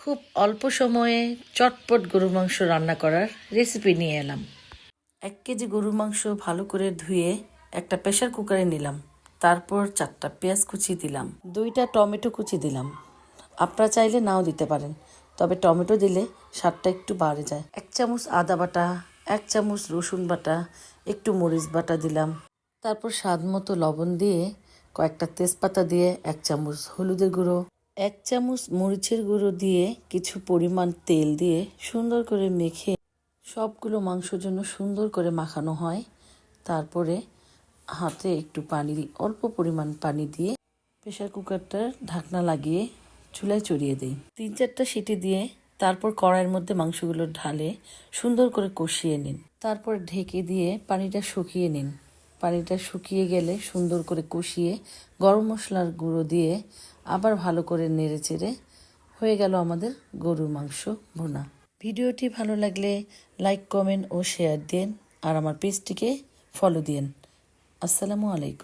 খুব অল্প সময়ে চটপট গরুর মাংস রান্না করার রেসিপি নিয়ে এলাম। 1 কেজি গরুর মাংস ভালো করে ধুয়ে একটা প্রেসার কুকারে নিলাম। তারপর 4টা পেঁয়াজ কুচি দিলাম, 2টা টমেটো কুচি দিলাম। আপনারা চাইলে নাও দিতে পারেন, তবে টমেটো দিলে স্বাদটা একটু বাড়ে যায়। 1 চামচ আদা বাটা, 1 চামচ রসুন বাটা, একটু মরিচ বাটা দিলাম। তারপর স্বাদ মতো লবণ দিয়ে, কয়েকটা তেজপাতা দিয়ে, 1 চামচ হলুদের গুঁড়ো, 1 চামচ মরিচের গুঁড়ো দিয়ে, কিছু পরিমাণ তেল দিয়ে সুন্দর করে মেখে সবগুলো মাংসের জন্য সুন্দর করে মাখানো হয়। তারপরে হাতে একটু অল্প পরিমাণ পানি দিয়ে প্রেসার কুকারটার ঢাকনা লাগিয়ে চুলায় চড়িয়ে দিই। 3-4টা সিটি দিয়ে তারপর কড়াইয়ের মধ্যে মাংসগুলো ঢালে সুন্দর করে কষিয়ে নিন। তারপর ঢেকে দিয়ে পানিটা শুকিয়ে নিন। পানিটা শুকিয়ে গেলে সুন্দর করে কষিয়ে গরম মশলার গুঁড়ো দিয়ে আবার ভালো করে নেড়ে চেড়ে হয়ে গেল আমাদের গরুর মাংস ভুনা। ভিডিওটি ভালো লাগলে লাইক, কমেন্ট ও শেয়ার দিন আর আমার পেজটিকে ফলো দিন। আসসালামু আলাইকুম।